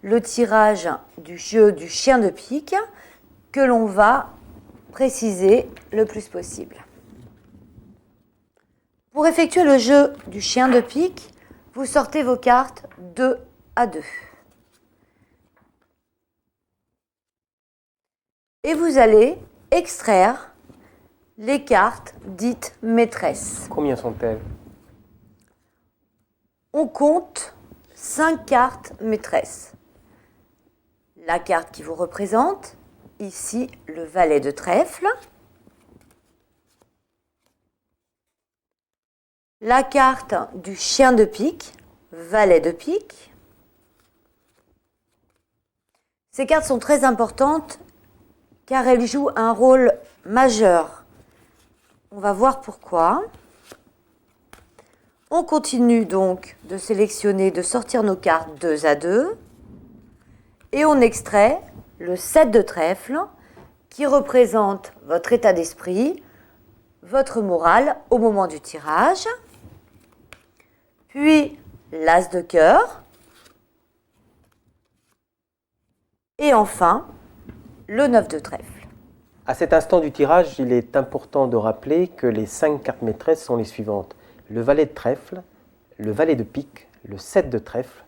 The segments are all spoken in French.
le tirage du jeu du chien de pique que l'on va préciser le plus possible. Pour effectuer le jeu du chien de pique, vous sortez vos cartes 2 à 2. Et vous allez extraire les cartes dites maîtresses. Combien sont-elles? On compte 5 cartes maîtresses. La carte qui vous représente, ici le valet de trèfle. La carte du chien de pique, valet de pique. Ces cartes sont très importantes car elles jouent un rôle majeur. On va voir pourquoi. On continue donc de sélectionner, de sortir nos cartes 2 à 2 et on extrait le 7 de trèfle qui représente votre état d'esprit, votre morale au moment du tirage. Puis l'as de cœur. Et enfin, le 9 de trèfle. À cet instant du tirage, il est important de rappeler que les 5 cartes maîtresses sont les suivantes. Le valet de trèfle, le valet de pique, le 7 de trèfle,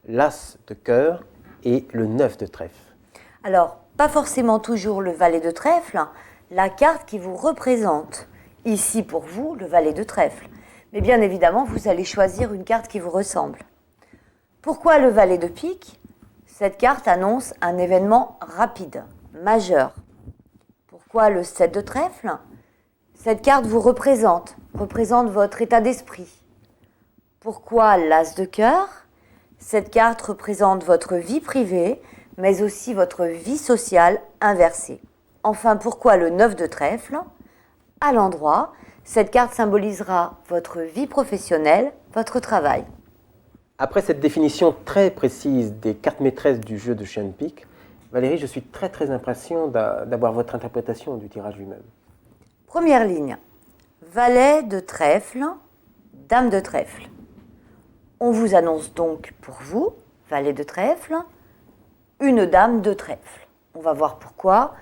l'as de cœur et le 9 de trèfle. Alors, pas forcément toujours le valet de trèfle, la carte qui vous représente. Ici pour vous, le valet de trèfle. Mais bien évidemment, vous allez choisir une carte qui vous ressemble. Pourquoi le valet de pique? Cette carte annonce un événement rapide, majeur. Pourquoi le 7 de trèfle? Cette carte vous représente votre état d'esprit. Pourquoi l'as de cœur? Cette carte représente votre vie privée, mais aussi votre vie sociale inversée. Enfin, pourquoi le 9 de trèfle? À l'endroit, cette carte symbolisera votre vie professionnelle, votre travail. Après cette définition très précise des cartes maîtresses du jeu de chien de pique, Valérie, je suis très impatient d'avoir votre interprétation du tirage lui-même. Première ligne, valet de trèfle, dame de trèfle. On vous annonce donc pour vous, valet de trèfle, une dame de trèfle. On va voir pourquoi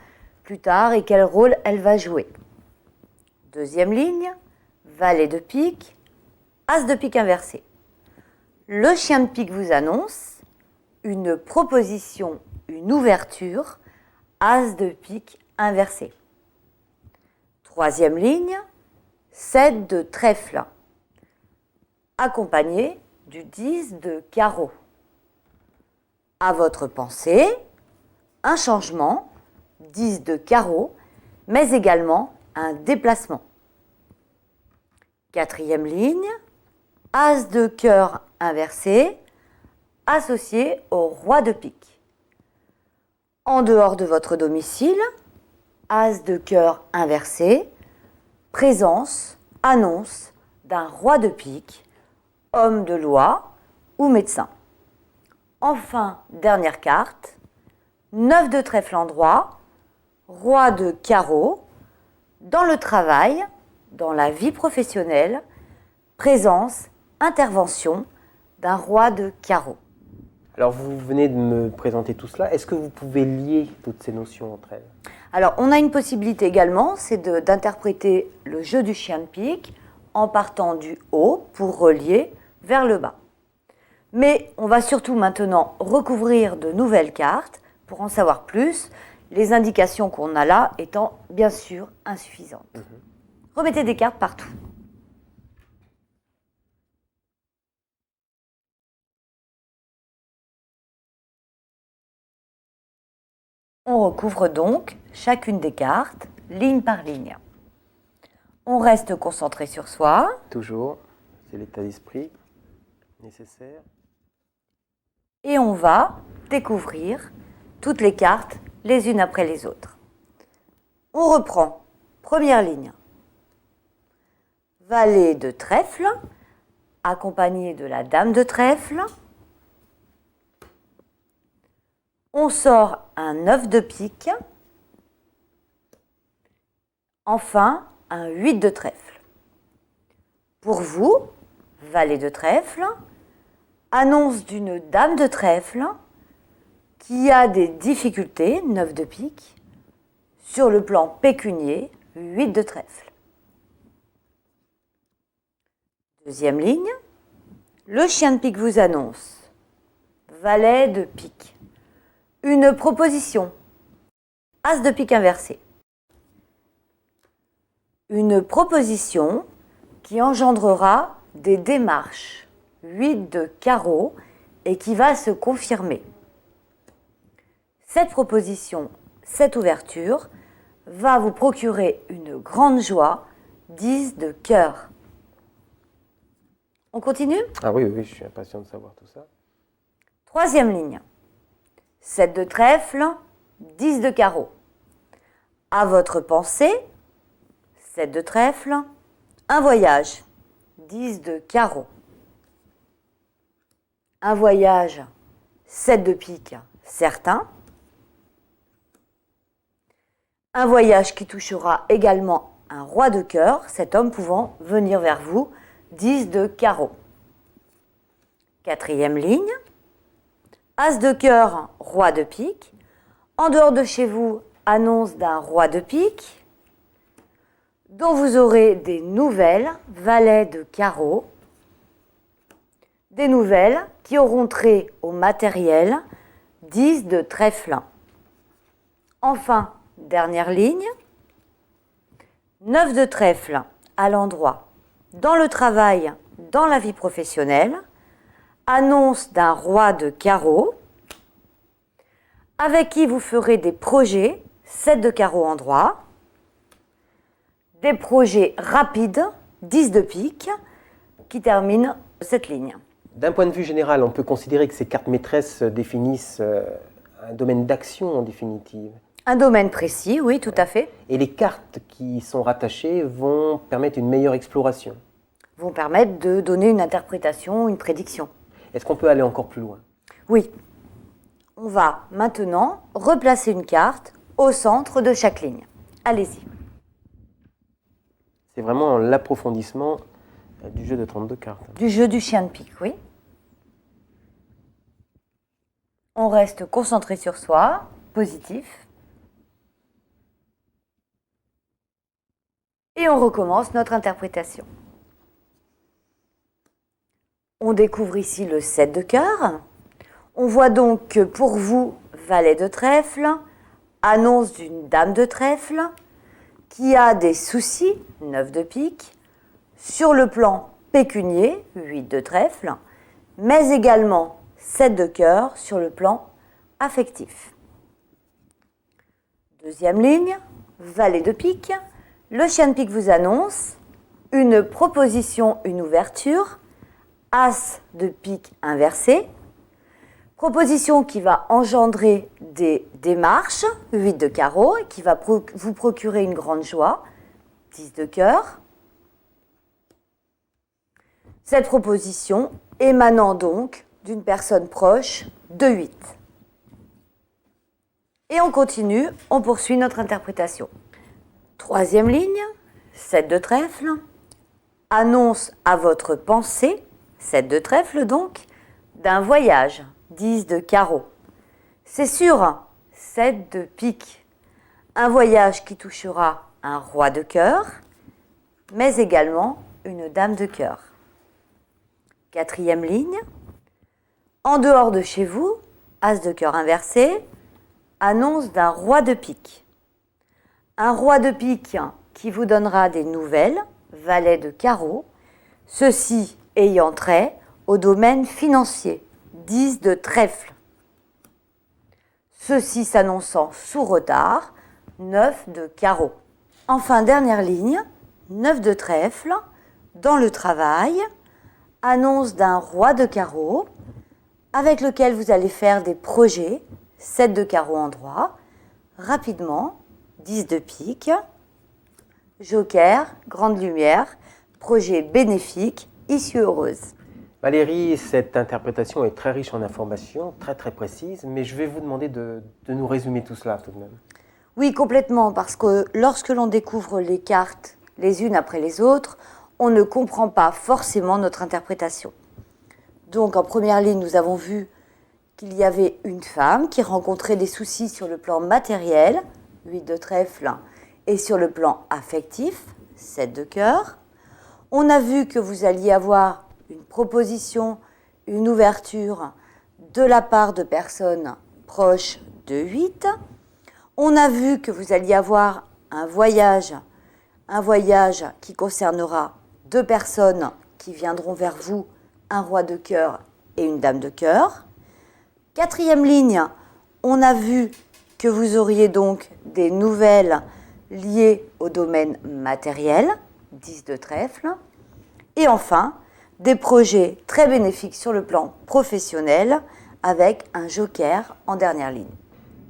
plus tard et quel rôle elle va jouer. Deuxième ligne, valet de pique, as de pique inversé. Le chien de pique vous annonce une proposition, une ouverture, as de pique inversé. Troisième ligne, 7 de trèfle, accompagné du 10 de carreau. À votre pensée, un changement, 10 de carreau, mais également un déplacement. Quatrième ligne, as de cœur inversé, associé au roi de pique. En dehors de votre domicile, as de cœur inversé, présence, annonce d'un roi de pique, homme de loi ou médecin. Enfin, dernière carte, 9 de trèfle en droit, roi de carreau, dans le travail, dans la vie professionnelle, présence, intervention d'un roi de carreau. Alors vous venez de me présenter tout cela, est-ce que vous pouvez lier toutes ces notions entre elles? Alors on a une possibilité également, c'est d'interpréter le jeu du chien de pique en partant du haut pour relier vers le bas. Mais on va surtout maintenant recouvrir de nouvelles cartes pour en savoir plus, les indications qu'on a là étant bien sûr insuffisantes. Remettez des cartes partout. On recouvre donc chacune des cartes, ligne par ligne. On reste concentré sur soi. Toujours, c'est l'état d'esprit nécessaire. Et on va découvrir toutes les cartes les unes après les autres. On reprend. Première ligne. Valet de trèfle, accompagné de la dame de trèfle. On sort un 9 de pique. Enfin, un 8 de trèfle. Pour vous, valet de trèfle, annonce d'une dame de trèfle, qui a des difficultés, 9 de pique, sur le plan pécunier, 8 de trèfle. Deuxième ligne, le chien de pique vous annonce valet de pique, une proposition, as de pique inversé. Une proposition qui engendrera des démarches, 8 de carreau, et qui va se confirmer. Cette proposition, cette ouverture, va vous procurer une grande joie, 10 de cœur. On continue ? Ah oui, oui, je suis impatient de savoir tout ça. Troisième ligne, 7 de trèfle, 10 de carreau. À votre pensée, 7 de trèfle, un voyage, 10 de carreau. Un voyage, 7 de pique, certain. Un voyage qui touchera également un roi de cœur, cet homme pouvant venir vers vous, 10 de carreau. Quatrième ligne, as de cœur, roi de pique. En dehors de chez vous, annonce d'un roi de pique, dont vous aurez des nouvelles, valet de carreau. Des nouvelles qui auront trait au matériel, 10 de trèfle. Enfin, dernière ligne, 9 de trèfle à l'endroit, dans le travail, dans la vie professionnelle, annonce d'un roi de carreau, avec qui vous ferez des projets, 7 de carreau endroit, des projets rapides, 10 de pique, qui terminent cette ligne. D'un point de vue général, on peut considérer que ces cartes maîtresses définissent un domaine d'action en définitive. Un domaine précis, oui, tout à fait. Et les cartes qui sont rattachées vont permettre une meilleure exploration. Vont permettre de donner une interprétation, une prédiction. Est-ce qu'on peut aller encore plus loin ? Oui. On va maintenant replacer une carte au centre de chaque ligne. Allez-y. C'est vraiment l'approfondissement du jeu de 32 cartes. Du jeu du chien de pique, oui. On reste concentré sur soi, positif. Et on recommence notre interprétation. On découvre ici le 7 de cœur. On voit donc que pour vous, valet de trèfle, annonce d'une dame de trèfle, qui a des soucis, 9 de pique, sur le plan pécunier, 8 de trèfle, mais également 7 de cœur sur le plan affectif. Deuxième ligne, valet de pique. Le chien de pique vous annonce une proposition, une ouverture, as de pique inversé, proposition qui va engendrer des démarches, 8 de carreau, et qui va vous procurer une grande joie, 10 de cœur. Cette proposition émanant donc d'une personne proche de 8. Et on continue, on poursuit notre interprétation. Troisième ligne, 7 de trèfle, annonce à votre pensée, 7 de trèfle donc, d'un voyage, 10 de carreau. C'est sûr, 7 de pique, un voyage qui touchera un roi de cœur, mais également une dame de cœur. Quatrième ligne, en dehors de chez vous, as de cœur inversé, annonce d'un roi de pique. Un roi de pique qui vous donnera des nouvelles, valet de carreau, ceci ayant trait au domaine financier, 10 de trèfle. Ceci s'annonçant sous retard, 9 de carreau. Enfin, dernière ligne, 9 de trèfle, dans le travail, annonce d'un roi de carreau, avec lequel vous allez faire des projets, 7 de carreau en droit, rapidement, 10 de pique, joker, grande lumière, projet bénéfique, issue heureuse. Valérie, cette interprétation est très riche en informations, très très précise, mais je vais vous demander de nous résumer tout cela tout de même. Oui, complètement, parce que lorsque l'on découvre les cartes les unes après les autres, on ne comprend pas forcément notre interprétation. Donc en première ligne, nous avons vu qu'il y avait une femme qui rencontrait des soucis sur le plan matériel, 8 de trèfle, et sur le plan affectif, 7 de cœur. On a vu que vous alliez avoir une proposition, une ouverture de la part de personnes proches de 8. On a vu que vous alliez avoir un voyage qui concernera 2 personnes qui viendront vers vous, un roi de cœur et une dame de cœur. 4e ligne, on a vu que vous auriez donc des nouvelles liées au domaine matériel, 10 de trèfle. Et enfin, des projets très bénéfiques sur le plan professionnel avec un joker en dernière ligne.